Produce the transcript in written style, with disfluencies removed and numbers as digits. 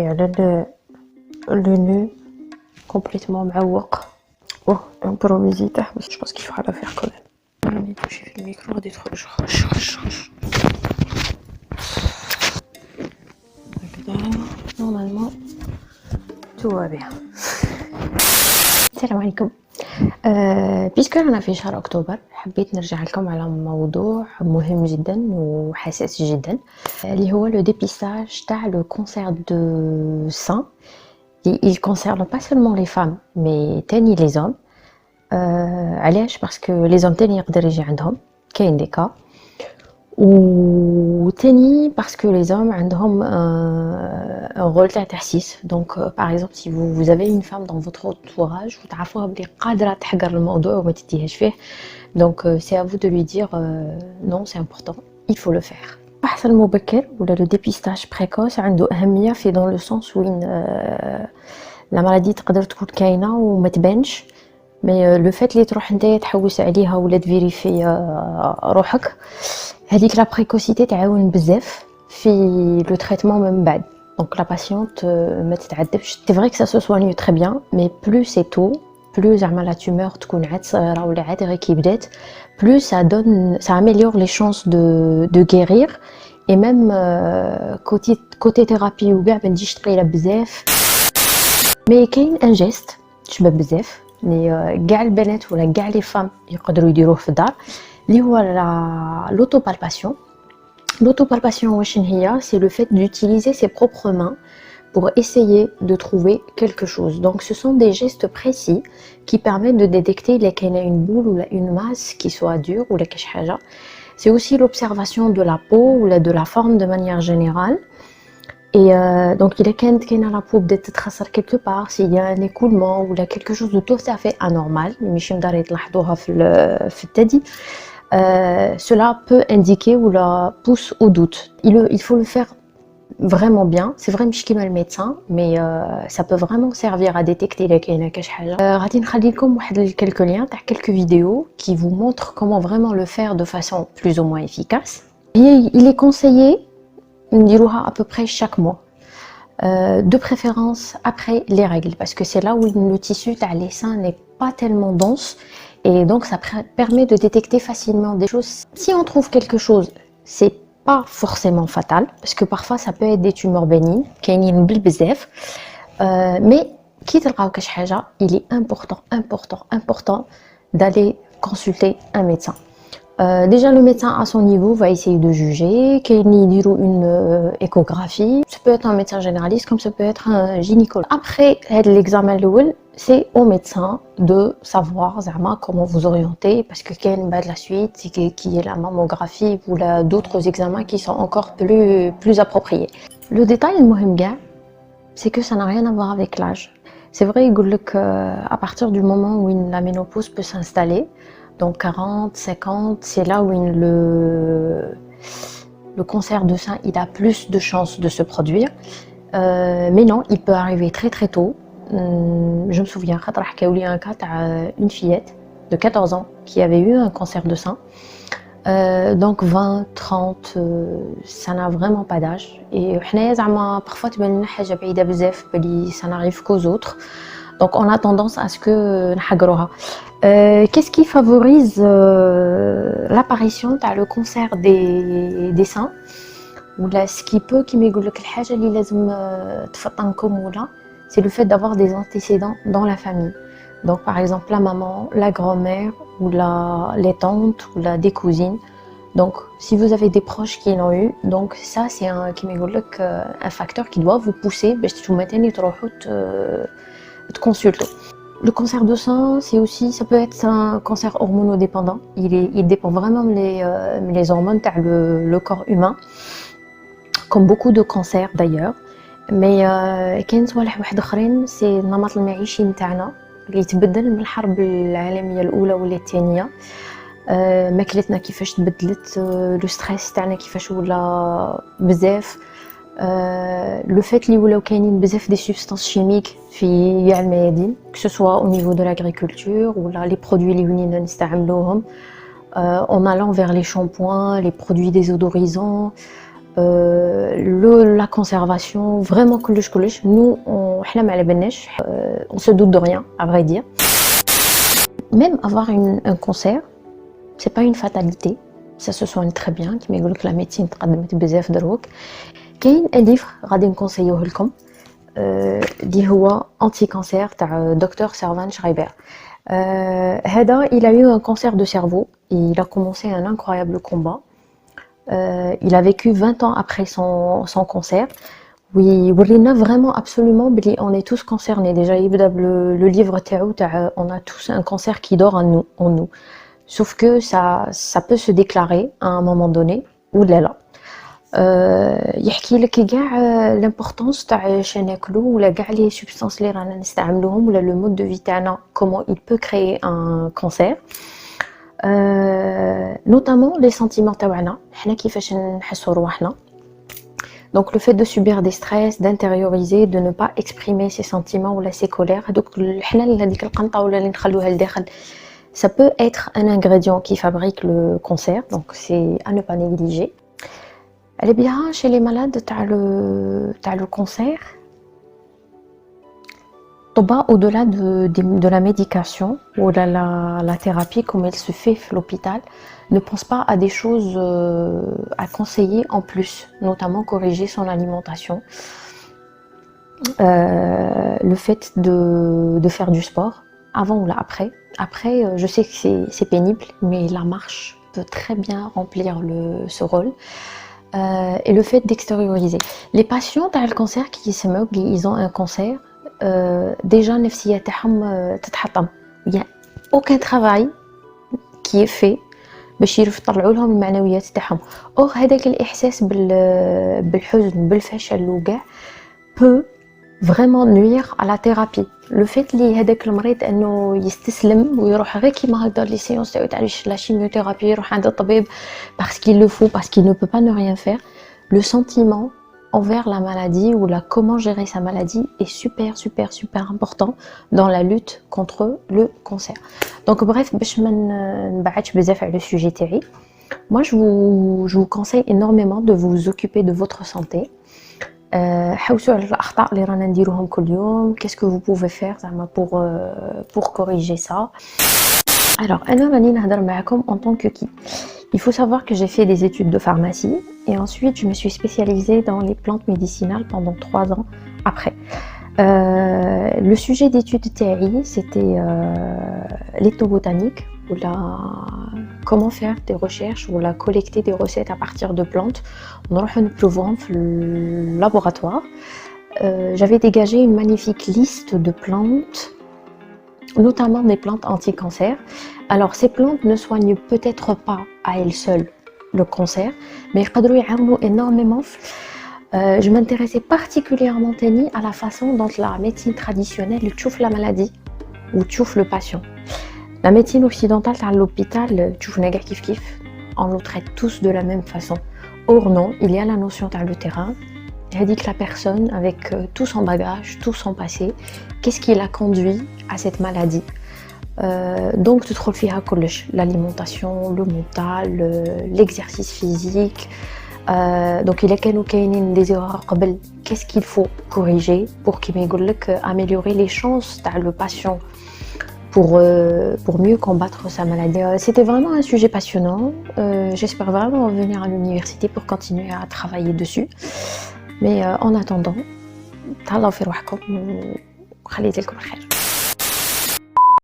et le nœud complètement معوق. Oh, improvisé تاع بس je pense qu'il fera l'affaire quand même. راني touché في الميكرو غادي تخرج خش هكذا. Normalement tout va bien. السلام عليكم. بيسكو رانا في شهر اكتوبر حبيت نرجع لكم على موضوع مهم جدا وحساس جدا اللي هو لو ديبيستاج تاع لو كونسير دو سان. Il concerne pas seulement les femmes mais تاني les hommes. علاش؟ باسكو les hommes تاني يقدر يجي عندهم كاين دي كا، وتاني باسكو les hommes عندهم un rôle تاع تحسيس. donc par exemple si vous avez une femme dans votre entourage وتعرفوها بلي قادرة تحقر الموضوع وما تديهاش فيه، donc c'est à vous de lui dire non c'est important il faut le faire. الفحص المبكر ولا لو ديبيستاج بريكوس عنده أهمية في dans le sens وين لا مالادي تقدر تكون كاينة وما تبانش، مي لو فات اللي تروح نتايا تحوس عليها ولا تفيريفي روحك، هذيك لا بريكوسيتي تعاون بزاف في لو تريتمون من بعد. دونك لا باسيونت ما تتعذبش. سي فري كو سا سو سواني تري بيان مي بلو سي تو بلو زعما لا تومور تكون عاد صغيره ولا عاد غير كي بدات، بلو سا دون سا اميليور لي شانس دو غيرير اي ميم كوتي ثيرابي وكاع ما تجيش ثقيله بزاف. مي كاين ان جيست شباب بزاف اللي كاع البنات ولا كاع لي فام يقدروا يديروه في الدار، اللي هو لوتو بالباسيون. L'auto palpation c'est le fait d'utiliser ses propres mains pour essayer de trouver quelque chose. Donc ce sont des gestes précis qui permettent de détecter qu'il y a une boule ou une masse qui soit dure ou quelque chose. C'est aussi l'observation de la peau ou de la forme de manière générale. Et donc il y a la peau peut-être tracer quelque part, s'il y a un écoulement ou quelque chose de tout à fait anormal, cela peut indiquer ou la pousse au doute. Il faut le faire vraiment bien. C'est vrai مش كيما الميدسان mais ça peut vraiment servir à détecter la كاينه كاش حاجه. غادي نخلي لكم واحد quelques liens تاع quelques vidéos qui vous montrent comment vraiment le faire de façon plus ou moins efficace. Il est conseillé نديروها à peu près chaque mois. De préférence après les règles parce que c'est là où le tissu تاع les seins n'est pas tellement dense. Et donc ça permet de détecter facilement des choses. Si on trouve quelque chose, c'est pas forcément fatal parce que parfois ça peut être des tumeurs bénignes, mais qui تلقاو كاش حاجة, il est important d'aller consulter un médecin. Déjà le médecin à son niveau va essayer de juger, qu'il y ait une échographie. Ça peut être un médecin généraliste comme ça peut être un gynécologue. Après l'examen c'est au médecin de savoir comment vous orienter parce que qu'il y a la suite qui est la mammographie ou d'autres examens qui sont encore plus appropriés. Le détail c'est que ça n'a rien à voir avec l'âge. C'est vrai à partir du moment où la ménopause peut s'installer, donc 40, 50, c'est là où le cancer de sein il a plus de chances de se produire. Mais non, il peut arriver très tôt. Je me souviens, il y a un cas une fillette de 14 ans qui avait eu un cancer de sein. Donc 20, 30, ça n'a vraiment pas d'âge. Et parfois ça n'arrive qu'aux autres. Donc on a tendance à ce que qu'est-ce qui favorise l'apparition de le cancer des seins ou là ce qui peut qui m'égoule الحاجة اللي لازم تفطنكم ولا c'est le fait d'avoir des antécédents dans la famille. Donc par exemple la maman, la grand-mère ou les tantes ou des cousines. Donc si vous avez des proches qui l'ont eu, donc ça c'est un facteur qui doit vous pousser باش تمتني تروحوا consulter. Le cancer de sein, c'est aussi, ça peut être un cancer hormonodépendant. Il dépend vraiment les hormones le corps humain, comme beaucoup de cancers d'ailleurs. Mais كاين صوالح واحد اخرين سي النمط المعيشي نتاعنا اللي يتبدل من الحرب العالميه الاولى ولا الثانيه. ماكلتنا كيفاش تبدلت، لو ستريس تاعنا كيفاش ولا بزاف، لو فات اللي ولاو كاينين بزاف دي سبستانس شيميك في كاع الميادين que ce soit au niveau de l'agriculture ولا les produits اللي ولينا نستعملوهم en allant vers les shampoings, les produits désodorisants. la conservation, vraiment كلش. Nous, احنا ما على بالناش, on se doute de rien, à vrai dire. Même avoir un cancer, c'est pas une fatalité, ça se soigne très bien. كما يقول لك la médecine تقدمت بزاف دروك. كاين un livre غادي نكونسيوه لكم, اللي هو anti cancer تاع دكتور سيرفان شرايبر. هذا il a eu un cancer de cerveau, il a commencé un incroyable combat. Il a vécu 20 ans après son cancer. Oui, ورينا vraiment absolument بلي on est tous concernés. Déjà يبدا le livre تاعو تاع on a tous un cancer qui dort en nous. Sauf que ça peut se déclarer à un moment donné ou لا. يحكي لك كاع l'importance تاع شنو ناكلو ولا كاع لي substances اللي رانا نستعملوهم ولا le mode de vie تاعنا comment il peut créer un cancer. Notamment les sentiments تاعنا حنا كيفاش نحسوا رواحنا. Donc le fait de subir des stress, d'intérioriser, de ne pas exprimer ses sentiments ou ses colères, هذوك الحنا اللي هذيك القنطه ولا اللي نخلوها لداخل, ça peut être un ingrédient qui fabrique le cancer, donc c'est à ne pas négliger. Eh bien, chez les malades t'as le cancer, au-delà de la médication ou de la thérapie comme elle se fait à l'hôpital, ne pense pas à des choses à conseiller en plus, notamment corriger son alimentation, le fait de faire du sport avant ou là après. Après, je sais que c'est pénible, mais la marche peut très bien remplir ce rôle. Et le fait d'extérioriser. Les patients qui ont le cancer, ils ont un cancer, déjà نفسية تاعهم تتحطم. Il n'y a aucun travail qui est fait باش يطلعوا لهم المعنويات تاعهم. Or هذاك الإحساس بالحزن بالفشل وكاع peut vraiment nuire à la thérapie. Le fait اللي هذاك المريض انه يستسلم ويروح غير كيما هكذا لي سيونس تاع لا chimiothérapie, يروح عند الطبيب parce qu'il le faut, parce qu'il ne peut pas ne rien faire. Le sentiment envers la maladie ou comment gérer sa maladie est super important dans la lutte contre le cancer. Donc bref, باش ما نبعدش بزاف على le sujet تاعي. Moi je vous conseille énormément de vous occuper de votre santé. حوسوا على الأخطاء اللي رانا نديروهم كل يوم. Qu'est-ce que vous pouvez faire زعما pour corriger ça. Alors, أنا راني نهضر معكم en tant que qui. Il faut savoir que j'ai fait des études de pharmacie et ensuite je me suis spécialisée dans les plantes médicinales pendant 3 ans après. Le sujet d'étude TAI, c'était l'ethnobotanique, ou comment faire des recherches ou collecter des recettes à partir de plantes. On aurait une prouver le laboratoire. J'avais dégagé une magnifique liste de plantes, notamment des plantes anti-cancer. Alors ces plantes ne soignent peut-être pas à elles seules le cancer, mais elles يعاونوا énormément. Je m'intéressais particulièrement à la façon dont la médecine traditionnelle touche la maladie ou touche le patient. La médecine occidentale à l'hôpital, on le traite tous de la même façon. Or non, il y a la notion de le terrain. Elle dit que la personne, avec tout son bagage, tout son passé, qu'est-ce qui l'a conduit à cette maladie. Donc tu trouves l'alimentation, le mental, l'exercice physique. Donc il y a des erreurs. Qu'est-ce qu'il faut corriger pour améliorer les chances le patient pour mieux combattre sa maladie. C'était vraiment un sujet passionnant. J'espère vraiment revenir à l'université pour continuer à travailler dessus. Mais en attendant, تهلاو في روحكم وخليت لكم الخير.